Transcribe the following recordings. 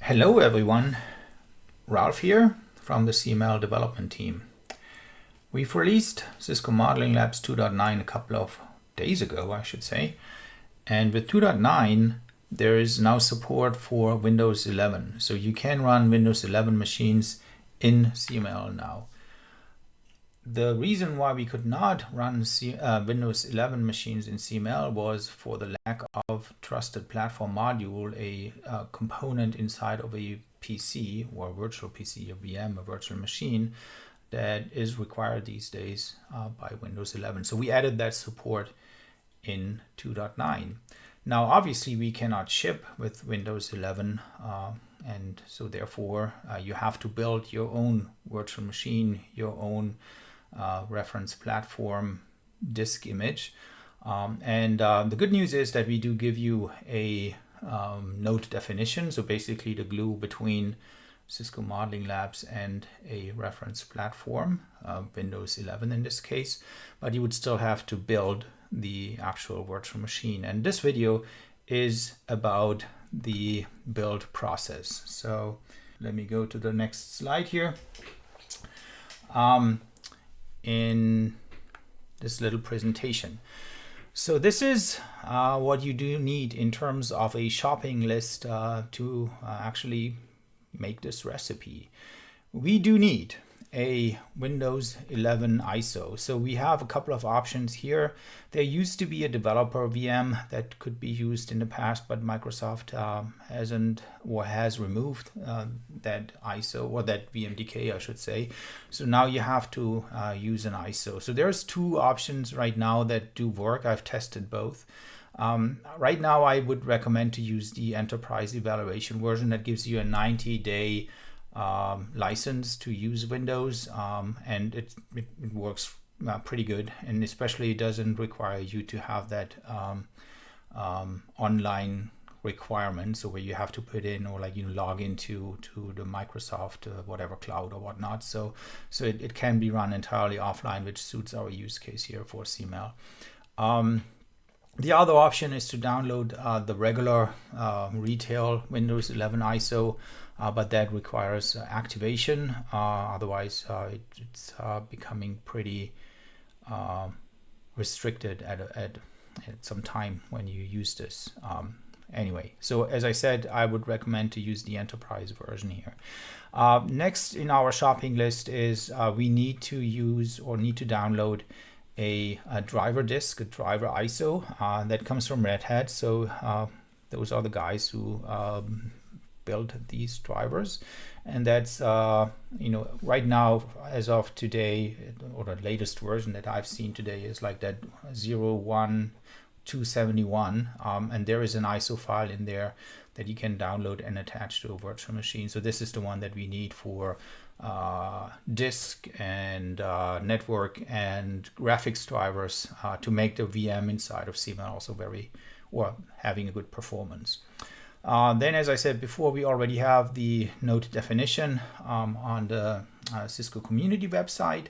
Hello everyone, Ralph here from the CML development team. We've released Cisco Modeling Labs 2.9 a couple of days ago, I should say. And with 2.9, there is now support for Windows 11. So you can run Windows 11 machines in CML now. The reason why we could not run Windows 11 machines in CML was for the lack of trusted platform module, a component inside of a PC or a virtual PC, a VM, a virtual machine that is required these days by Windows 11. So we added that support in 2.9. Now, obviously, we cannot ship with Windows 11, and so therefore you have to build your own virtual machine, your own reference platform disk image. The good news is that we do give you a node definition, so basically the glue between Cisco Modeling Labs and a reference platform, Windows 11 in this case, but you would still have to build the actual virtual machine. And this video is about the build process. So let me go to the next slide here. In this little presentation. So this is what you do need in terms of a shopping list to actually make this recipe. We do need a Windows 11 ISO. So we have a couple of options here. There used to be a developer VM that could be used in the past, but Microsoft hasn't or has removed that ISO or that VMDK, I should say. So now you have to use an ISO. So there's two options right now that do work. I've tested both. Right now, I would recommend to use the enterprise evaluation version that gives you a 90-day license to use Windows, and it works pretty good, and especially it doesn't require you to have that online requirement, so where you have to put in or log into the Microsoft whatever cloud or whatnot. So it can be run entirely offline, which suits our use case here for CML. The other option is to download the regular retail Windows 11 ISO, but that requires activation. Otherwise, it's becoming pretty restricted at some time when you use this. Anyway, so as I said, I would recommend to use the enterprise version here. Next in our shopping list is we need to use or need to download a driver disk, a driver ISO that comes from Red Hat. So those are the guys who built these drivers, and that's right now, as of today, or the latest version that I've seen today is like that 01271, and there is an ISO file in there that you can download and attach to a virtual machine. So this is the one that we need for disk and network and graphics drivers to make the VM inside of CML also having a good performance. Then, as I said before, we already have the node definition on the Cisco community website,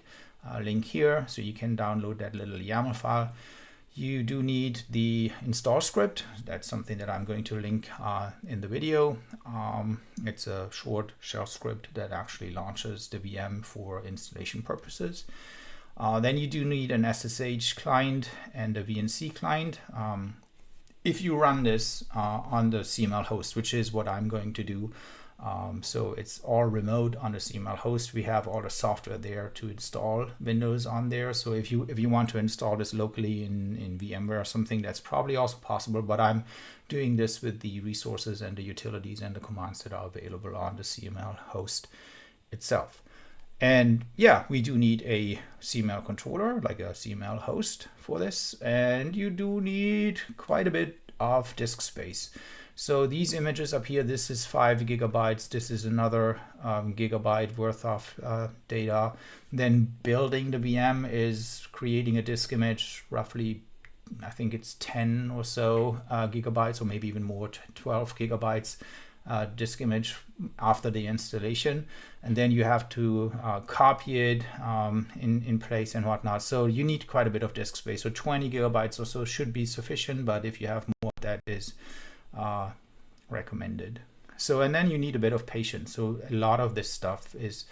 link here, so you can download that little YAML file. You do need the install script. That's something that I'm going to link in the video. It's a short shell script that actually launches the VM for installation purposes. Then you do need an SSH client and a VNC client. If you run this on the CML host, which is what I'm going to do. So it's all remote on the CML host. We have all the software there to install Windows on there. So if you want to install this locally in VMware or something, that's probably also possible. But I'm doing this with the resources and the utilities and the commands that are available on the CML host itself. And yeah, we do need a CML controller, like a CML host for this. And you do need quite a bit of disk space. So these images up here, this is 5 gigabytes. This is another gigabyte worth of data. Then building the VM is creating a disk image, roughly, I think it's 10 or so gigabytes, or maybe even more, 12 gigabytes disk image after the installation. And then you have to copy it in place and whatnot. So you need quite a bit of disk space. So 20 gigabytes or so should be sufficient, but if you have more, that is recommended. So, and then you need a bit of patience. So a lot of this stuff is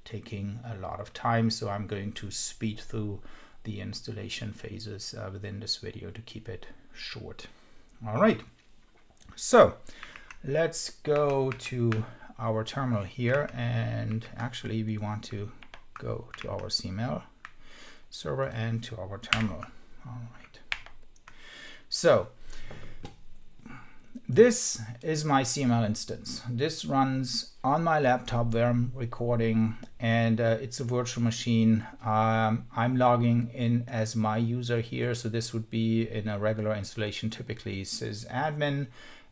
taking a lot of time. So I'm going to speed through the installation phases within this video to keep it short. All right. So let's go to our terminal here. And actually we want to go to our CML server and to our terminal. All right. So this is my CML instance. This runs on my laptop where I'm recording, and it's a virtual machine. I'm logging in as my user here. So this would be in a regular installation, typically sysadmin,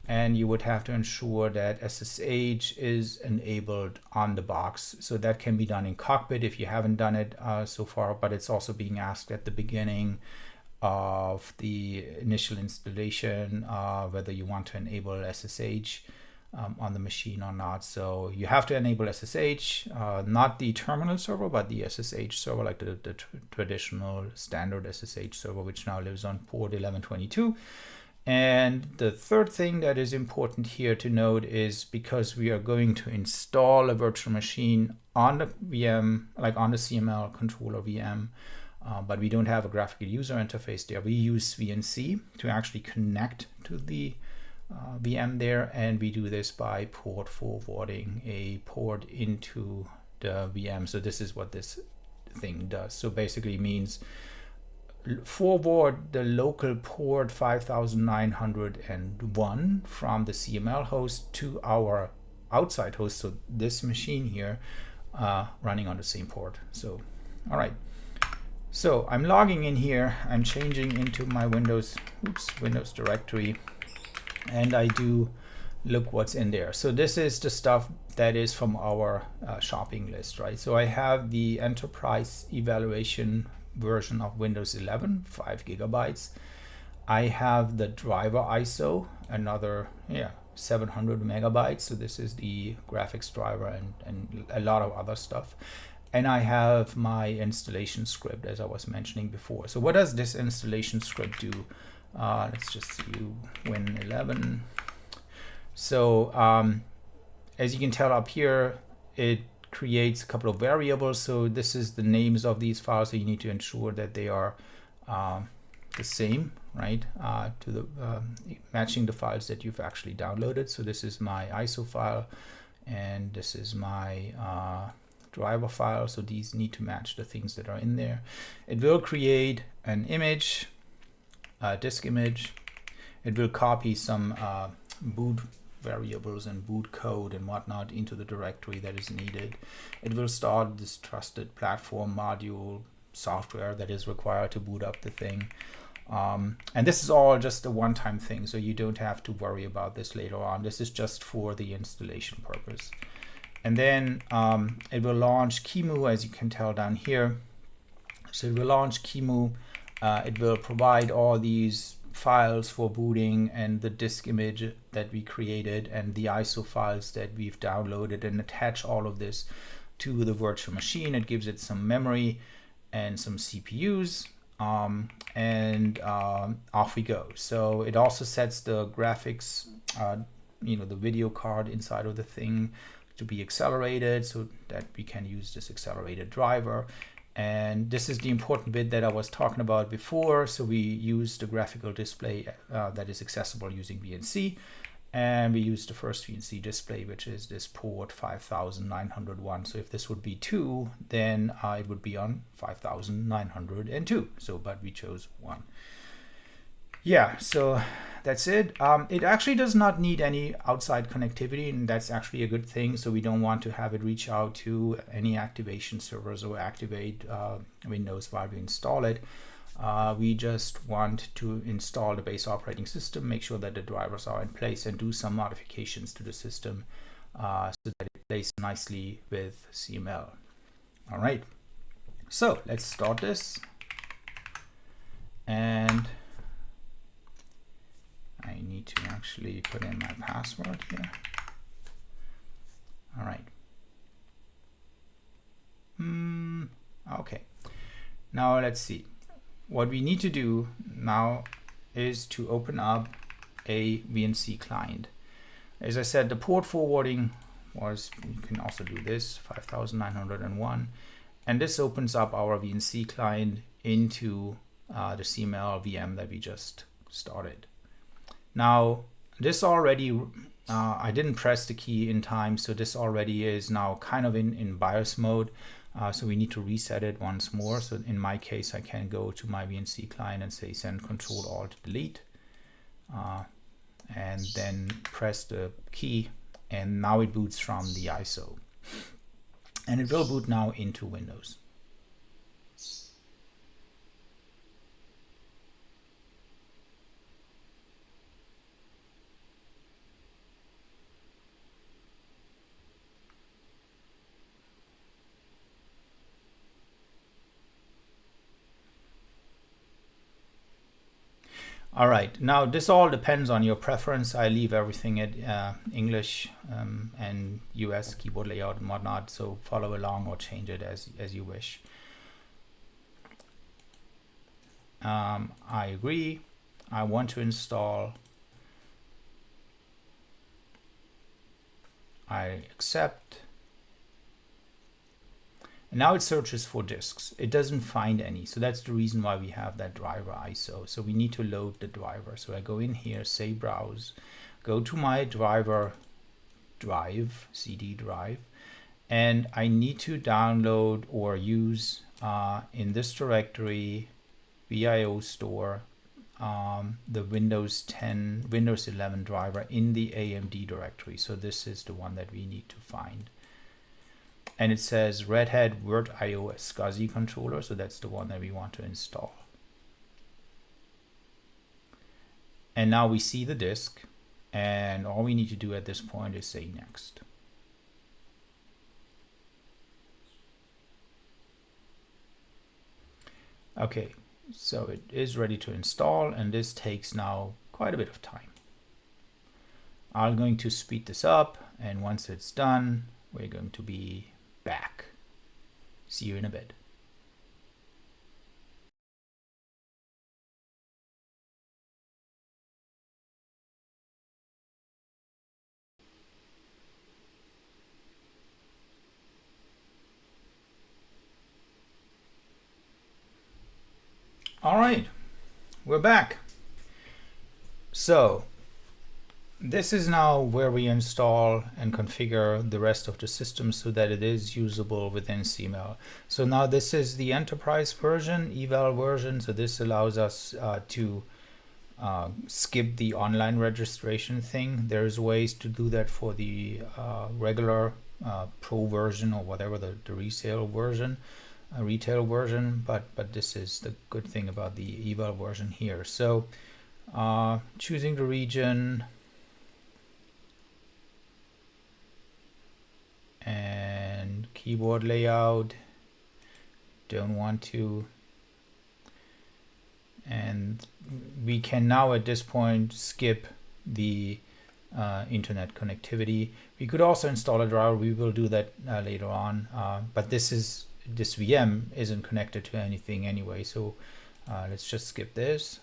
and you would have to ensure that SSH is enabled on the box. So that can be done in Cockpit if you haven't done it so far, but it's also being asked at the beginning of the initial installation whether you want to enable SSH on the machine or not. So you have to enable SSH, not the terminal server, but the SSH server, like the traditional standard SSH server, which now lives on port 1122. And the third thing that is important here to note is because we are going to install a virtual machine on the VM, like on the CML controller VM, but we don't have a graphical user interface there. We use VNC to actually connect to the VM there, and we do this by port forwarding a port into the VM. So this is what this thing does. So basically it means forward the local port 5901 from the CML host to our outside host, so this machine here running on the same port. So all right. So I'm logging in here, I'm changing into my Windows directory, and I do look what's in there. So this is the stuff that is from our shopping list, right? So I have the enterprise evaluation version of Windows 11, 5 GB. I have the driver ISO, another 700 megabytes. So this is the graphics driver and a lot of other stuff. And I have my installation script, as I was mentioning before. So what does this installation script do? Let's just see, Win 11. So as you can tell up here, it creates a couple of variables. So this is the names of these files. So you need to ensure that they are the same, right? To the matching the files that you've actually downloaded. So this is my ISO file, and this is my driver file. So these need to match the things that are in there. It will create an image, a disk image. It will copy some boot variables and boot code and whatnot into the directory that is needed. It will start this trusted platform module software that is required to boot up the thing. And this is all just a one-time thing, so you don't have to worry about this later on. This is just for the installation purpose. And then it will launch QEMU, as you can tell down here. So it will launch QEMU. It will provide all these files for booting and the disk image that we created and the ISO files that we've downloaded, and attach all of this to the virtual machine. It gives it some memory and some CPUs, and off we go. So it also sets the graphics, the video card inside of the thing to be accelerated so that we can use this accelerated driver. And this is the important bit that I was talking about before. So we use the graphical display that is accessible using VNC, and we use the first VNC display, which is this port 5901. So if this would be 2, then it would be on 5902. So, but we chose 1. Yeah, so that's it. It actually does not need any outside connectivity, and that's actually a good thing. So we don't want to have it reach out to any activation servers or activate Windows while we install it. We just want to install the base operating system, make sure that the drivers are in place, and do some modifications to the system so that it plays nicely with CML. All right, so let's start this. And I need to actually put in my password here. All right. Okay. Now let's see. What we need to do now is to open up a VNC client. As I said, the port forwarding was, you can also do this, 5901. And this opens up our VNC client into the CML VM that we just started. Now, this already, I didn't press the key in time, so this already is now kind of in BIOS mode. So we need to reset it once more. So in my case, I can go to my VNC client and say send Control-Alt-Delete, and then press the key, and now it boots from the ISO. And it will boot now into Windows. All right, now this all depends on your preference. I leave everything at English and US keyboard layout and whatnot, so follow along or change it as you wish. I agree. I want to install. I accept. And now it searches for disks. It doesn't find any. So that's the reason why we have that driver ISO. So we need to load the driver. So I go in here, say browse, go to my driver drive, CD drive, and I need to download or use in this directory, VIO store, the Windows 10, Windows 11 driver in the AMD directory. So this is the one that we need to find. And it says Red Hat VirtIO SCSI controller, so that's the one that we want to install. And now we see the disk, and all we need to do at this point is say next. Okay, so it is ready to install, and this takes now quite a bit of time. I'm going to speed this up, and once it's done, we're going to be back. See you in a bit. All right, we're back. So this is now where we install and configure the rest of the system so that it is usable within CML. So now this is the enterprise version, eval version. So this allows us to skip the online registration thing. There's ways to do that for the regular pro version or whatever the resale version, retail version, but this is the good thing about the eval version here. So choosing the region, and keyboard layout, don't want to, and we can now at this point skip the internet connectivity. We could also install a driver. We will do that later on, but this VM isn't connected to anything anyway, so let's just skip this.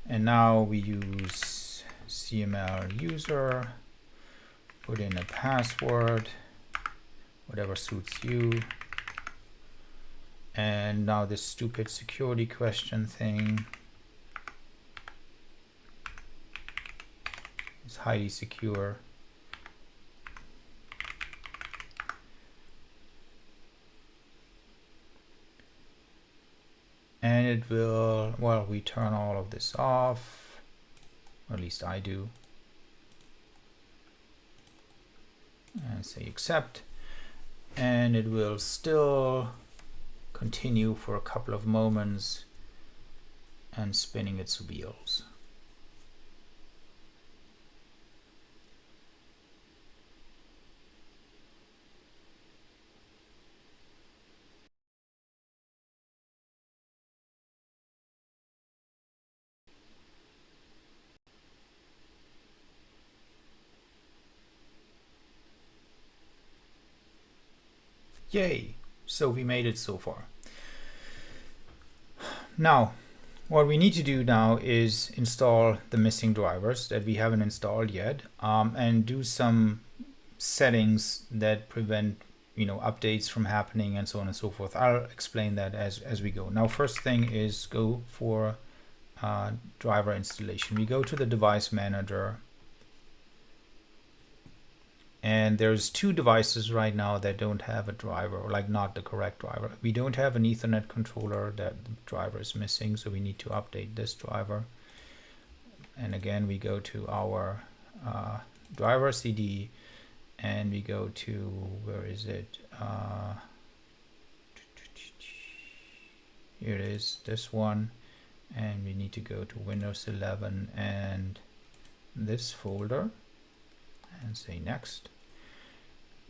And now we use CML user, put in a password, whatever suits you. And now this stupid security question thing is highly secure. And it will, well, we turn all of this off. Or at least I do, and say accept, and it will still continue for a couple of moments and spinning its wheels. Yay! So we made it so far. Now, What we need to do now is install the missing drivers that we haven't installed yet, and do some settings that prevent updates from happening and so on and so forth. I'll explain that as we go. Now, first thing is go for driver installation. We go to the device manager, and there's two devices right now that don't have a driver, or like not the correct driver. We don't have an Ethernet controller, that the driver is missing, so we need to update this driver. And again, we go to our driver CD, and we go to, where is it? Here it is, this one. And we need to go to Windows 11 and this folder and say next.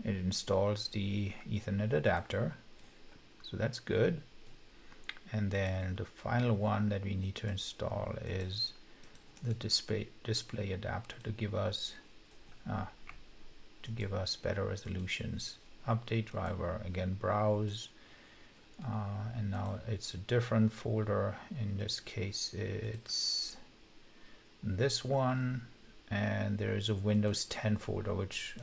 It installs the Ethernet adapter, so that's good. And then the final one that we need to install is the display adapter to give us better resolutions. Update driver, again, browse, and now it's a different folder. In this case, it's this one, and there's a Windows 10 folder, which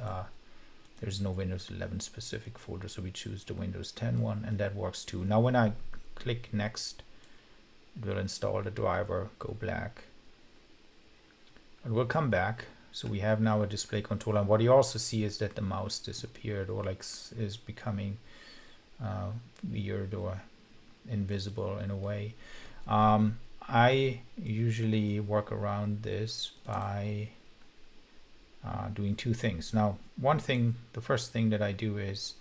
there's no Windows 11 specific folder, so we choose the Windows 10 one, and that works too. Now when I click next, it will install the driver, go black. It will come back, so we have now a display controller. And what you also see is that the mouse disappeared, or like is becoming weird or invisible in a way. I usually work around this by doing two things. Now, the first thing that I do is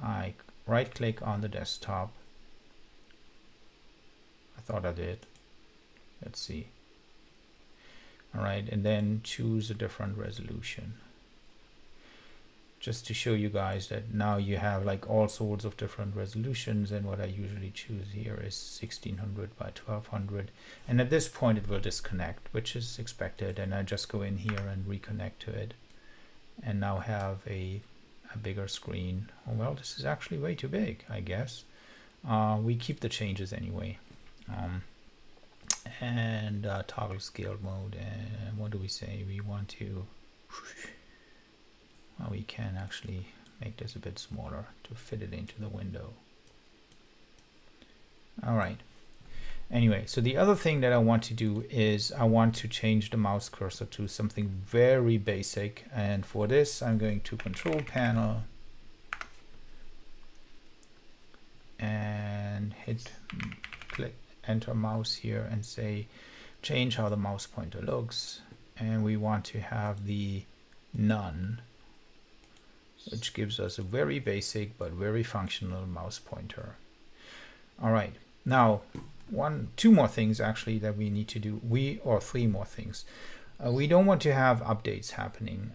I right click on the desktop. I thought I did. Let's see. All right, and then choose a different resolution. Just to show you guys that now you have like all sorts of different resolutions, and what I usually choose here is 1600 by 1200, and at this point it will disconnect, which is expected, and I just go in here and reconnect to it and now have a bigger screen. Oh well, this is actually way too big, I guess. We keep the changes anyway. And toggle scale mode, and what do we say? We want to we can actually make this a bit smaller to fit it into the window. All right. Anyway, so the other thing that I want to do is I want to change the mouse cursor to something very basic, and for this I'm going to Control Panel and click Enter Mouse here and say change how the mouse pointer looks, and we want to have the none, which gives us a very basic but very functional mouse pointer. All right, now two more things actually that we need to do, or three more things. We don't want to have updates happening,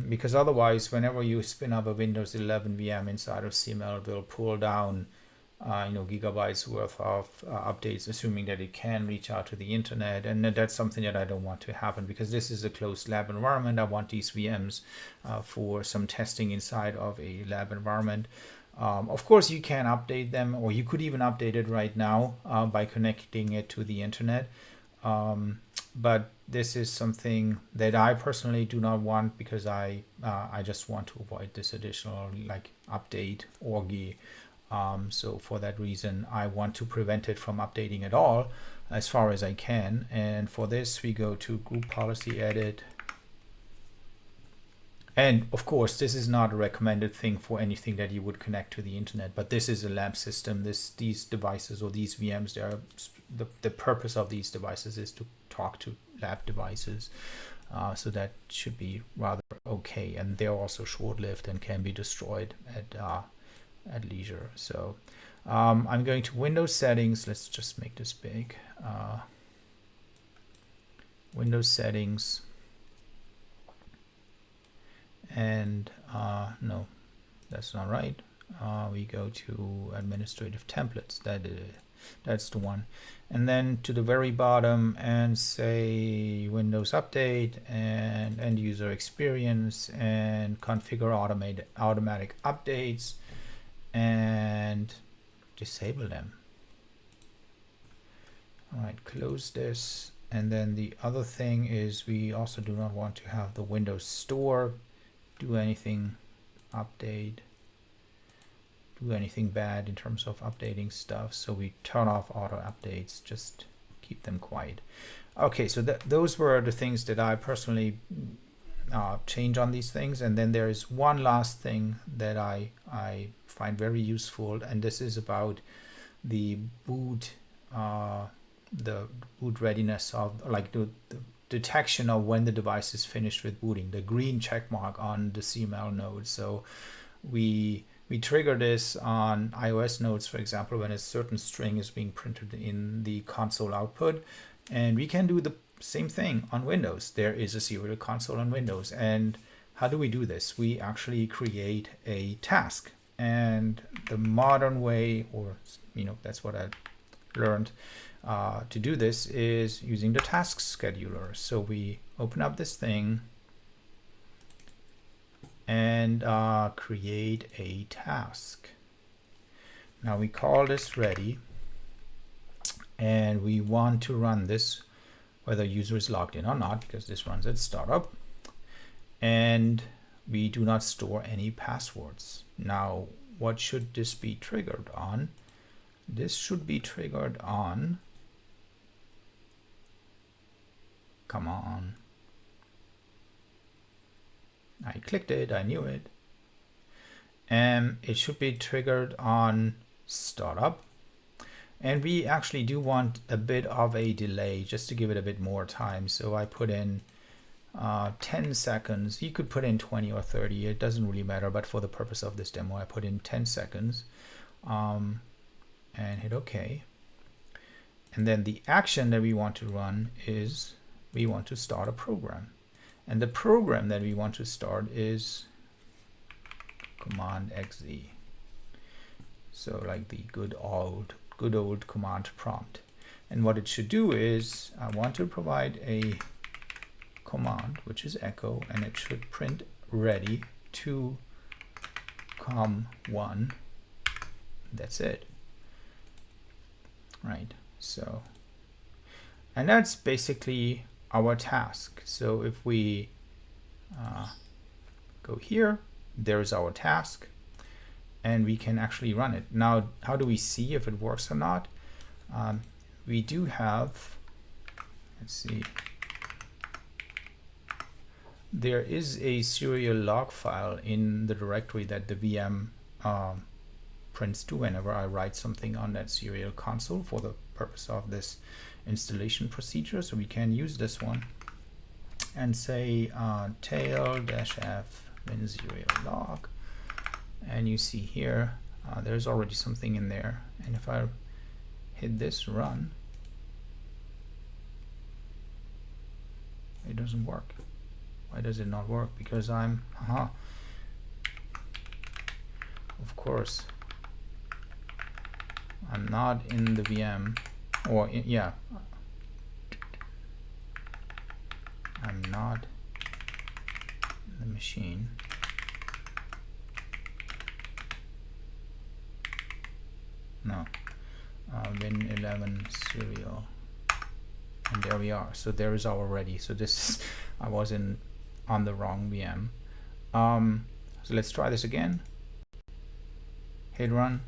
because otherwise whenever you spin up a Windows 11 VM inside of CML, it will pull down gigabytes worth of updates, assuming that it can reach out to the internet, and that's something that I don't want to happen, because this is a closed lab environment. I want these VMs for some testing inside of a lab environment. Of course, you can update them, or you could even update it right now by connecting it to the internet. But this is something that I personally do not want, because I just want to avoid this additional like update orgy. So for that reason, I want to prevent it from updating at all as far as I can. And for this, we go to Group Policy Edit. And of course, this is not a recommended thing for anything that you would connect to the internet, but this is a lab system. These devices, or these VMs, the purpose of these devices is to talk to lab devices. So that should be rather okay. And they're also short-lived and can be destroyed at leisure. So I'm going to Windows Settings. Let's just make this big. Windows Settings. And no, that's not right. We go to Administrative Templates. That's the one. And then to the very bottom and say Windows Update and End User Experience and Configure Automatic Updates and disable them. All right, close this. And then the other thing is we also do not want to have the Windows Store do anything, update, do anything bad in terms of updating stuff. So we turn off auto updates, just keep them quiet. Okay, so those were the things that I personally change on these things. And then there is one last thing that I find very useful, and this is about the boot readiness of, like, the detection of when the device is finished with booting, the green check mark on the CML node. So we trigger this on iOS nodes, for example, when a certain string is being printed in the console output, and we can do the same thing on Windows. There is a serial console on Windows. And how do we do this? We actually create a task, and the modern way, or that's what I learned to do this, is using the task scheduler. So we open up this thing and create a task. Now we call this ready, and we want to run this whether user is logged in or not, because this runs at startup, and we do not store any passwords. Now, what should this be triggered on? This should be triggered on, come on, I clicked it, I knew it. It should be triggered on startup. And we actually do want a bit of a delay just to give it a bit more time. So I put in 10 seconds. You could put in 20 or 30, it doesn't really matter, but for the purpose of this demo, I put in 10 seconds and hit OK. And then the action that we want to run is we want to start a program. And the program that we want to start is Command XZ. So like the good old command prompt. And what it should do is I want to provide a command, which is echo, and it should print ready to com1. That's it. Right. So, and that's basically our task. So if we go here, there's our task, and we can actually run it. Now, how do we see if it works or not? We do have, let's see, there is a serial log file in the directory that the VM prints to whenever I write something on that serial console for the purpose of this installation procedure. So we can use this one and say tail-f win serial log. And you see here, there's already something in there. And if I hit this run, it doesn't work. Why does it not work? Because I'm, of course, I'm not in the VM, or yeah, I'm not in the machine. No, win 11 serial, and there we are. So there is our ready. So this is, I was on the wrong VM. So let's try this again. Hit run,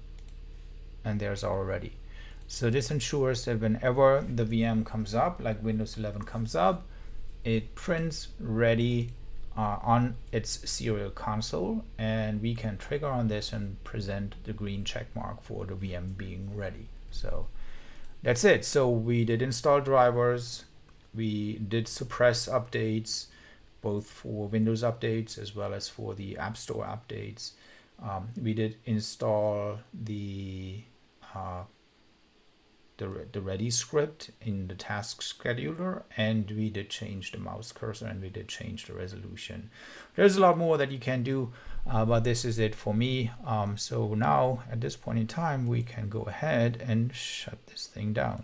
and there's our ready. So this ensures that whenever the VM comes up, like Windows 11 comes up, it prints ready on its serial console, and we can trigger on this and present the green check mark for the VM being ready. So that's it. So we did install drivers, we did suppress updates, both for Windows updates as well as for the App Store updates. We did install the ready script in the task scheduler, and we did change the mouse cursor, and we did change the resolution. There's a lot more that you can do, but this is it for me. So now at this point in time, we can go ahead and shut this thing down.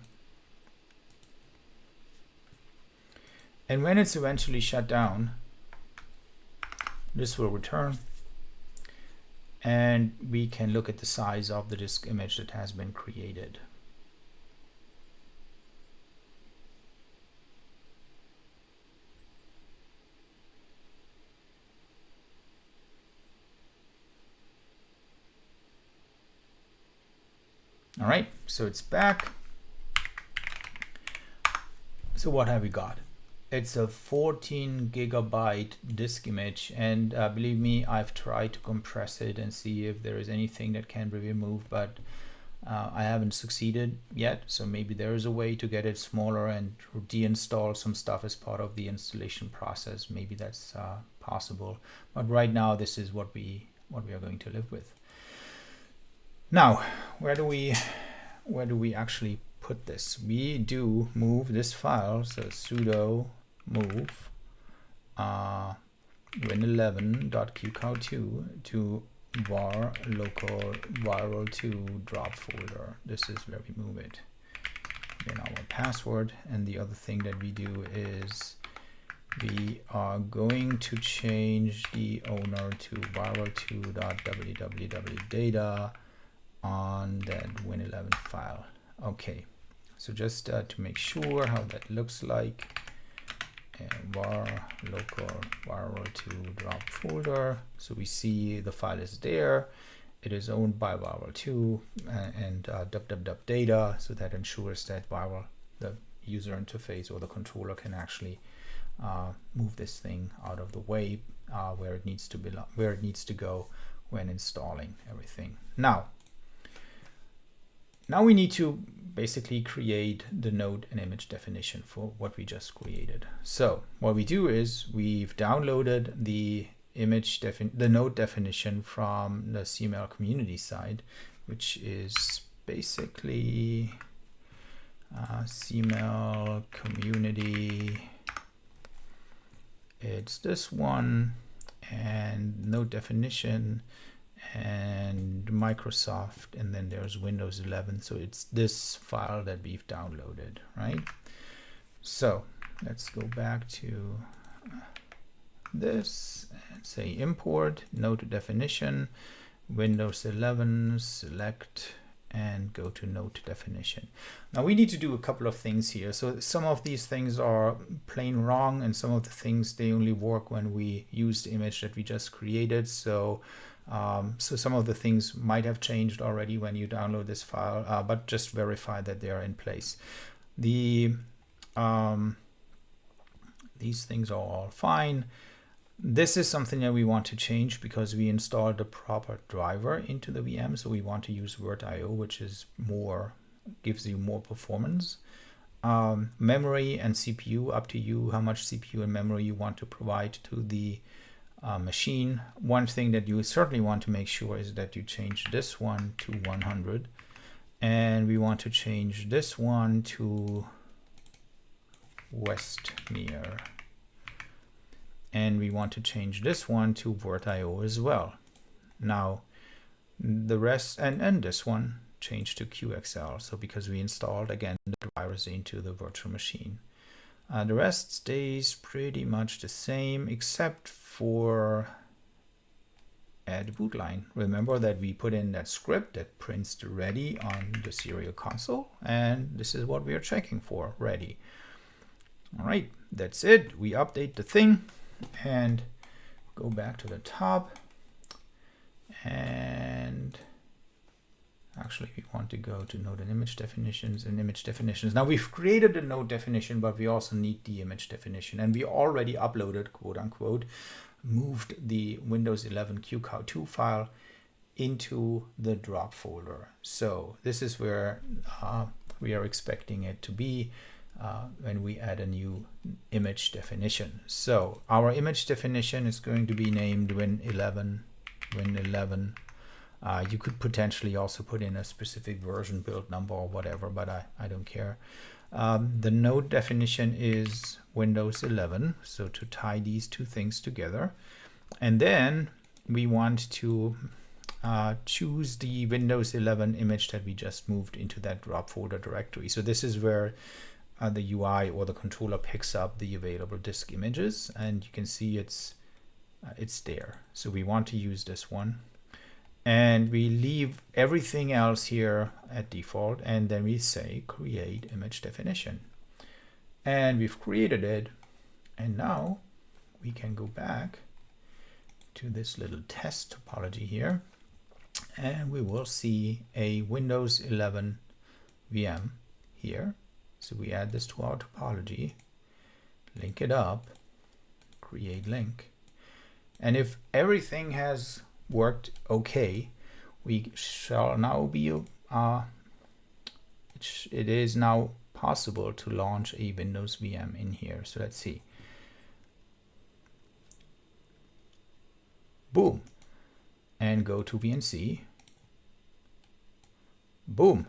And when it's eventually shut down, this will return, and we can look at the size of the disk image that has been created. All right, so it's back. So what have we got? It's a 14 gigabyte disk image, and believe me, I've tried to compress it and see if there is anything that can be removed, but I haven't succeeded yet. So maybe there is a way to get it smaller and deinstall some stuff as part of the installation process. Maybe that's possible, but right now this is what we are going to live with. Now, where do we actually put this? We do move this file, so sudo move win11.qcow2 to var local viral2 drop folder. This is where we move it. Then our password, and the other thing that we do is we are going to change the owner to viral2.www.data on that win11 file. Okay, so just to make sure how that looks like, var local viral2 drop folder. So we see the file is there. It is owned by viral2 and www.data, so that ensures that the user interface or the controller can actually move this thing out of the way where it needs to go when installing everything. Now we need to basically create the node and image definition for what we just created. So what we do is we've downloaded the node definition from the CML community site, which is basically CML community. It's this one, and node definition, and Microsoft, and then there's Windows 11. So it's this file that we've downloaded, right? So let's go back to this and say import node definition, Windows 11, select, and go to node definition. Now we need to do a couple of things here. So some of these things are plain wrong, and some of the things, they only work when we use the image that we just created. So some of the things might have changed already when you download this file, but just verify that they are in place. These things are all fine. This is something that we want to change because we installed the proper driver into the VM. So we want to use Word.io, which is gives you more performance. Memory and CPU, up to you how much CPU and memory you want to provide to the machine. One thing that you certainly want to make sure is that you change this one to 100, and we want to change this one to Westmere, and we want to change this one to Word.io as well. Now the rest, and this one change to QXL, so because we installed again the drivers into the virtual machine. The rest stays pretty much the same, except for add boot line. Remember that we put in that script that prints the ready on the serial console, and this is what we are checking for, ready. All right, that's it. We update the thing and go back to the top, and actually we want to go to node and image definitions and image definitions. Now we've created a node definition, but we also need the image definition, and we already uploaded, quote unquote, moved the Windows 11 qcow2 file into the drop folder. So this is where we are expecting it to be when we add a new image definition. So our image definition is going to be named Win11. You could potentially also put in a specific version, build number, or whatever, but I don't care. The node definition is Windows 11, so to tie these two things together. And then we want to choose the Windows 11 image that we just moved into that drop folder directory. So this is where the UI or the controller picks up the available disk images, and you can see it's there. So we want to use this one. And we leave everything else here at default, and then we say create image definition. And we've created it, and now we can go back to this little test topology here, and we will see a Windows 11 VM here. So we add this to our topology, link it up, create link. And if everything has worked okay, we shall now be, it is now possible to launch a Windows VM in here. So let's see. Boom. And go to VNC. Boom.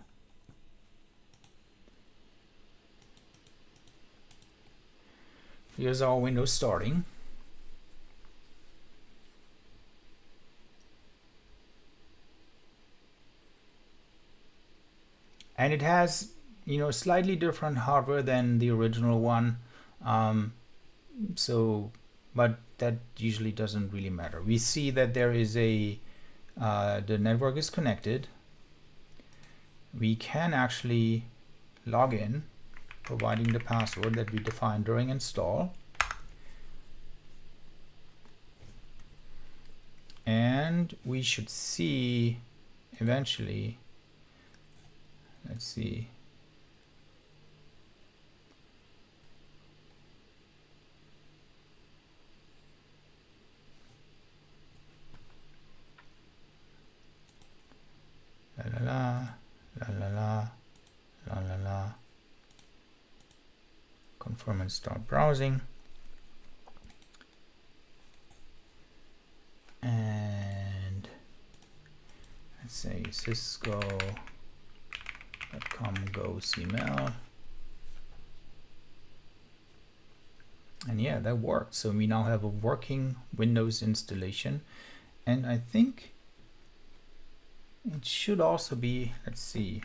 Here's our Windows starting. And it has, you know, slightly different hardware than the original one. But that usually doesn't really matter. We see that there is a, the network is connected. We can actually log in, providing the password that we defined during install. And we should see eventually, let's see. La la la, la la la, la la la. Confirm and start browsing. And let's say cisco.com go CML. And yeah, that worked. So we now have a working Windows installation. And I think it should also be, let's see,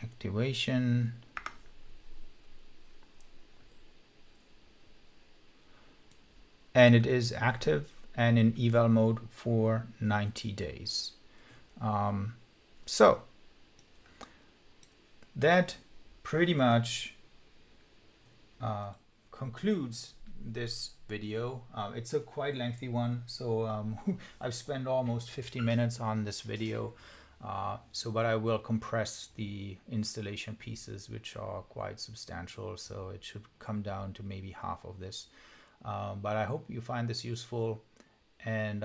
activation. And it is active and in eval mode for 90 days. So that pretty much concludes this video. It's a quite lengthy one, so I've spent almost 50 minutes on this video. But I will compress the installation pieces, which are quite substantial, so it should come down to maybe half of this. But I hope you find this useful, and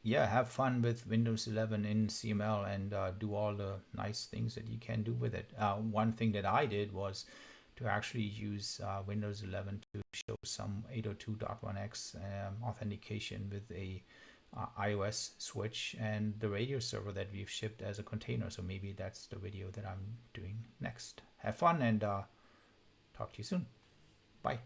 yeah, have fun with Windows 11 in CML and do all the nice things that you can do with it. One thing that I did was to actually use Windows 11 to show some 802.1x authentication with a iOS switch and the radio server that we've shipped as a container. So maybe that's the video that I'm doing next. Have fun and talk to you soon. Bye.